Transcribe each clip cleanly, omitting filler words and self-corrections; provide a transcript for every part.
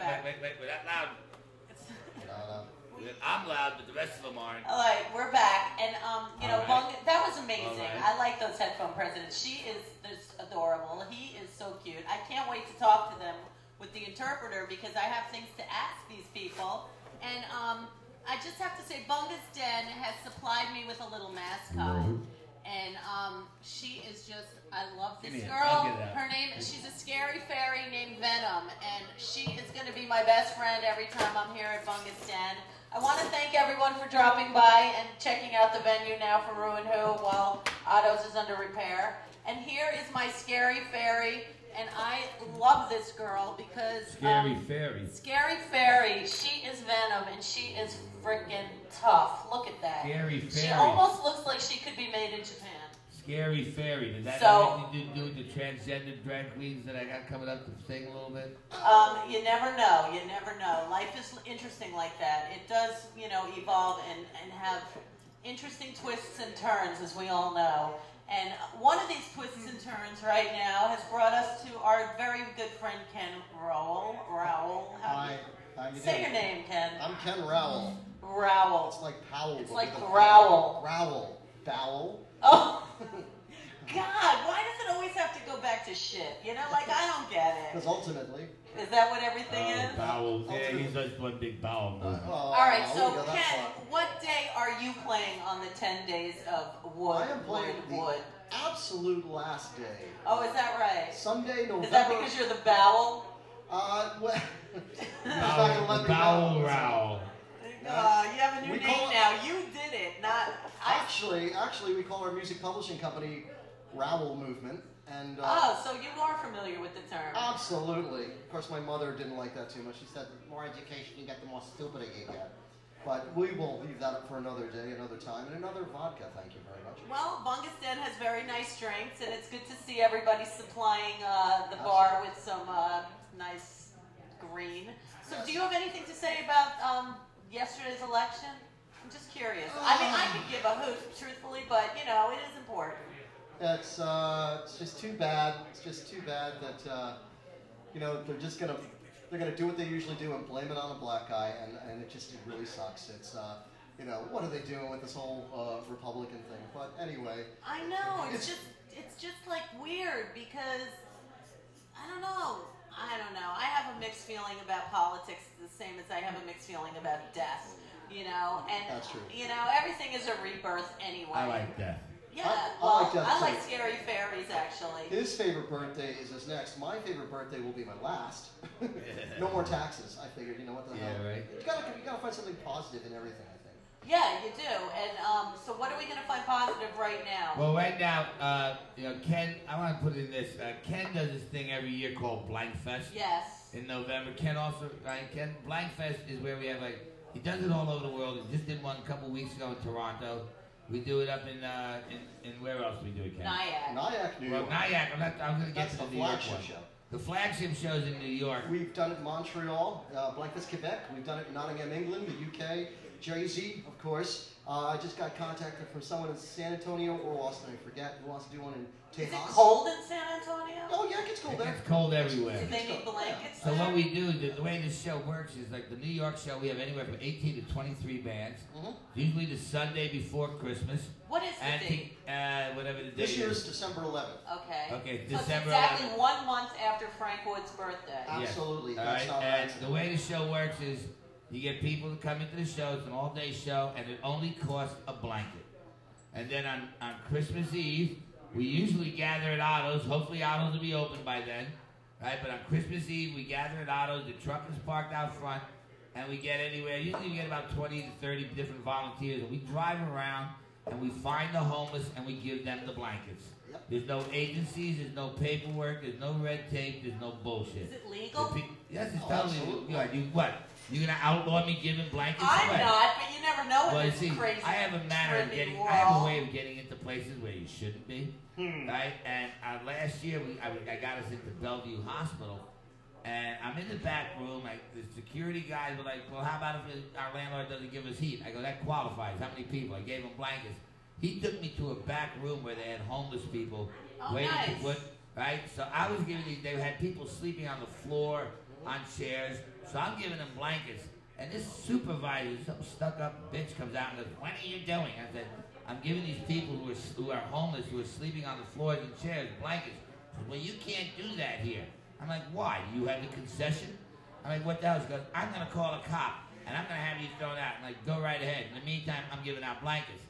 we're not loud. I'm loud, but the rest of them aren't. All right, we're back, and you know, BunGa, that was amazing. I like those headphone presidents. She is just adorable. He is so cute. I can't wait to talk to them with the interpreter because I have things to ask these people. And I just have to say, BunGa's DeN has supplied me with a little mascot. And she is just, I love this girl. Her name, she's a scary fairy named Venom. And she is going to be my best friend every time I'm here at BunGa's DeN. I want to thank everyone for dropping by and checking out the venue now for rew-and-who while Otto's is under repair. And here is my scary fairy. And I love this girl because... Scary fairy. Scary fairy. She is Venom, and she is freaking tough. Look at that. Scary fairy. She almost looks like she could be made in Japan. Scary fairy. Did that have anything to do with the transgender drag queens that I got coming up to sing a little bit? You never know. You never know. Life is interesting like that. It does, you know, evolve and have interesting twists and turns, as we all know. And one of these twists and turns right now has brought us to our very good friend Ken Rowell. Hi. Say your name, Ken. I'm Ken Rowell. Rowell. It's like Powell. It's like growl. Rowell. Bowel. Oh, God, why does it always have to go back to shit? You know, like, I don't get it. Because ultimately... Is that what everything is? Bowels. Yeah, he's just one big bowel movement. All right, so Ken, what day are you playing on the 10 days of WooD? I am playing the absolute last day. Oh, is that right? Sunday, November... Is that because you're the bowel? Well... Bowel Rowell. You have a new name now. You did it, not... Actually, we call our music publishing company Rowell Movement. And, oh, so you are familiar with the term. Absolutely. Of course, my mother didn't like that too much. She said, the more education you get, the more stupid you get. But we will leave that up for another day, another time, and another vodka. Thank you very much. Well, BunGa's DeN has very nice drinks, and it's good to see everybody supplying the bar with some nice green. So do you have anything to say about yesterday's election? I'm just curious. I mean, I could give a hoot, truthfully, but, you know, it is important. It's just too bad. It's just too bad that you know, they're gonna do what they usually do and blame it on a black guy, and it really sucks. It's you know, what are they doing with this whole Republican thing? But anyway, I know it's just like weird because I don't know. I have a mixed feeling about politics, the same as I have a mixed feeling about death. You know, and that's true. You know, everything is a rebirth anyway. I like death. Yeah, I like scary fairies, actually. His favorite birthday is his next. My favorite birthday will be my last. No more taxes. I figured, you know what the hell. Yeah, right. You gotta find something positive in everything, I think. Yeah, you do. And so what are we gonna find positive right now? Well, right now, you know, Ken, I want to put in this. Ken does this thing every year called Blank Fest. Yes. In November. Ken also, Ken, Blank Fest is where we have he does it all over the world. He just did one a couple weeks ago in Toronto. We do it up in where else do we do it, Ken? Nyack, New York. Well, Nyack, I'm going to get to the New York one. Show. The flagship show's in New York. We've done it in Montreal, Blankfest, Quebec. We've done it in Nottingham, England, the UK, Jersey, of course. I just got contacted from someone in San Antonio or Austin, I forget, who wants to do one in Tejas. Is it cold in San Antonio? Oh, yeah, it gets cold there. It's cold everywhere. Do they need blankets? So what we do, the way this show works is like the New York show, we have anywhere from 18 to 23 bands. Usually the Sunday before Christmas. What is the date? Whatever the date This year is December 11th. Okay. Okay, so December it's exactly 11th. 1 month after Frank Wood's birthday. Absolutely. All That's right, not and right. the way the show works is you get people to come into the show. It's an all-day show, and it only costs a blanket. And then on Christmas Eve, we usually gather at Otto's. Hopefully Otto's will be open by then. Right? But on Christmas Eve, we gather at Otto's. The truck is parked out front, and we get anywhere. Usually we get about 20 to 30 different volunteers, and we drive around, and we find the homeless, and we give them the blankets. Yep. There's no agencies. There's no paperwork. There's no red tape. There's no bullshit. Is it legal? Yes, it's totally legal. You what? You're gonna outlaw me giving blankets? I'm away? not, but you never know in Well, this see, crazy. I have a manner of getting. World. I have a way of getting into places where you shouldn't be, right? And last year, I got us into Bellevue Hospital, and I'm in the back room. The security guys were like, "Well, how about if our landlord doesn't give us heat?" I go, "That qualifies. How many people?" I gave him blankets. He took me to a back room where they had homeless people waiting to put. Right, so I was giving these. They had people sleeping on the floor. on chairs. So I'm giving them blankets. And this supervisor, some stuck-up bitch, comes out and goes, "What are you doing?" I said, "I'm giving these people who are homeless, who are sleeping on the floors and chairs, blankets." She said, "Well, you can't do that here." I'm like, "Why? Do you have the concession?" I'm like, "What the hell?" She goes, "I'm going to call a cop, and I'm going to have you thrown out." I'm like, "Go right ahead. In the meantime, I'm giving out blankets."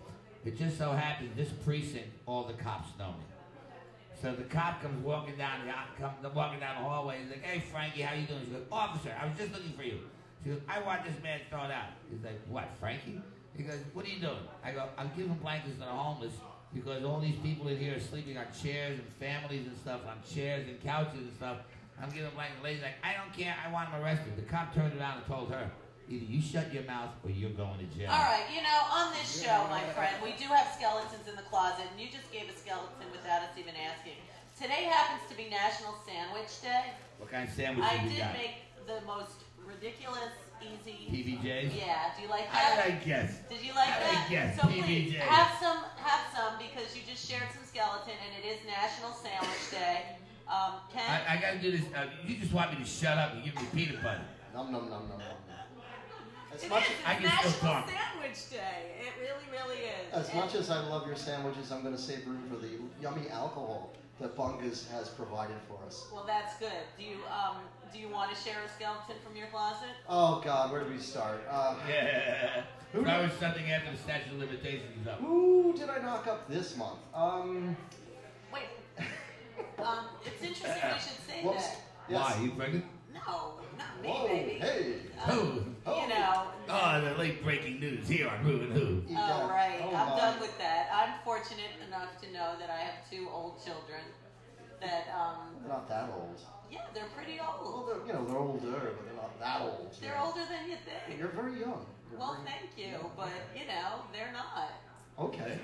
It just so happens this precinct, all the cops know me. So the cop comes walking down the hallway. He's like, "Hey, Frankie, how you doing?" She goes, "Officer, I was just looking for you." She goes, "I want this man thrown out." He's like, "What, Frankie?" He goes, "What are you doing?" I go, "I'm giving blankets to the homeless because all these people in here are sleeping on chairs and families and stuff, on chairs and couches and stuff. I'm giving blankets." The lady's like, "I don't care. I want him arrested." The cop turned around and told her, "Either you shut your mouth or you're going to jail." All right, on this show, my friend, we do have skeletons in the closet, and you just gave a skeleton without us even asking. Today happens to be National Sandwich Day. What kind of sandwich I did you did got? make the most ridiculous, easy... PBJs? Yeah, do you like that? I guess. Did you like that? Yes, so please, PBJs. have some, because you just shared some skeleton, and it is National Sandwich Day. Ken? I got to do this. You just want me to shut up and give me peanut butter. Nom nom nom nom nom. It's I can National still talk. Sandwich Day. It really, really is. As much as I love your sandwiches, I'm going to save room for the yummy alcohol that BunGa's has provided for us. Well, that's good. Do you want to share a skeleton from your closet? Oh God, where do we start? Yeah. That was something after the statute of limitations is up. Who did I knock up this month? Wait. It's interesting you should say Whoops. that. Yes. Why? You pregnant? No, not me, Whoa, baby. hey. Who? Oh, the late breaking news here on rew-and-who. Oh, right. I'm my. done with that. I'm fortunate enough to know that I have 2 old children that, They're not that old. yeah, they're pretty Well, old. they're older, but they're not that old. They're older than you think. You're very young. Well, thank you, but, they're not. Okay.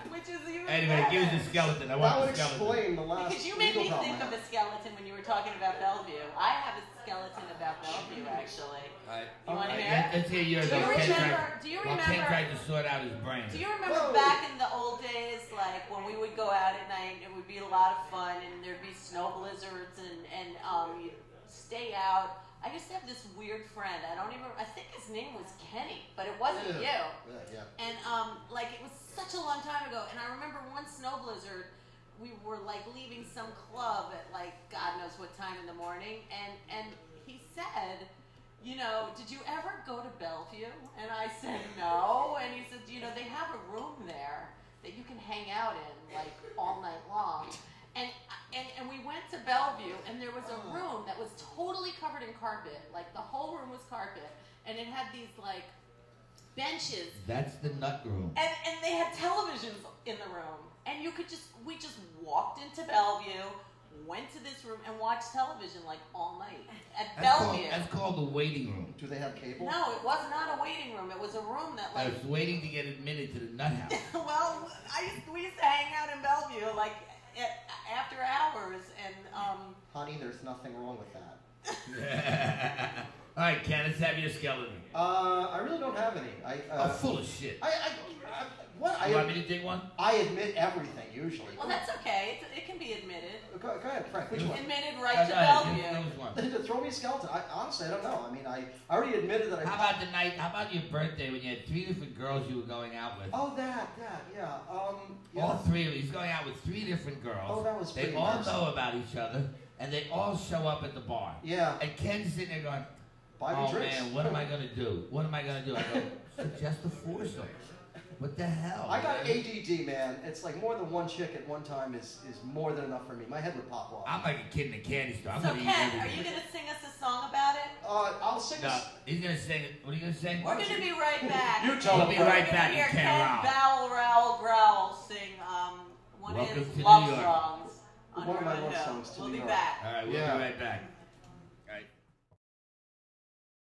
Which is even Anyway, better. give us a skeleton. I That want would the skeleton. explain the last Because you made me legal think of comment. a skeleton when you were talking about Bellevue. I have a skeleton about Bellevue, actually. All right. You want to hear it? Let's hear yours. Do you while Ken remember- do you while Ken remember- tried to sort out his brain. Do you remember Whoa. back in the old days, like when we would go out at night, it would be a lot of fun, and there'd be snow blizzards, and you'd stay out. I used to have this weird friend. I think his name was Kenny, but it wasn't you. Yeah. And it was such a long time ago. And I remember one snow blizzard, we were like leaving some club at like God knows what time in the morning, and he said, "Did you ever go to Bellevue?" And I said, "No." And he said, "They have a room there that you can hang out in like all night long." And we went to Bellevue, and there was a room that was totally covered in carpet. Like, the whole room was carpet. And it had these, like, benches. That's the nut room. And they had televisions in the room. And we just walked into Bellevue, went to this room, and watched television, like, all night. At Bellevue. That's called the waiting room. Do they have cable? No, it was not a waiting room. It was a room that, I like... was waiting to get admitted to the nut house. Well, we used to hang out in Bellevue, like... after hours, and Honey, there's nothing wrong with that. All right, Ken, let's have your skeleton. I really don't have any. Full of shit. What? You want me to dig one? I admit everything usually. well, that's okay. It can be admitted. Go ahead, Frank. Which one? Admitted Go right to ahead, Bellevue. give us one. Throw me a skeleton. Honestly, I don't know. I mean, I already admitted that I. How about your birthday when you had 3 different girls you were going out with? Oh, yeah. Yeah. All 3 of you. He's going out with 3 different girls. Oh, that was They pretty all embarrassing. know about each other, and they all show up at the bar. Yeah. And Ken's sitting there going, Buy me "Oh drinks." man, what am I gonna do? What am I gonna do?" I go, "Suggest a foursome." What the hell? I got man? ADD, man. It's like more than one chick at one time is more than enough for me. My head would pop off. I'm like a kid in a candy store. I'm So, gonna eat Ken, everything. are you going to sing us a song about it? I'll sing No, this. he's gonna sing it. What are you gonna sing? We're going to be right back. You tell We'll him. be right We're back gonna in hear Ken Ken Rao. Bowel Rowl Growl sing one Welcome of to his New love York. songs. On One of my Rew-and-who. love songs to We'll New be York. back. All right, we'll Yeah. be right back.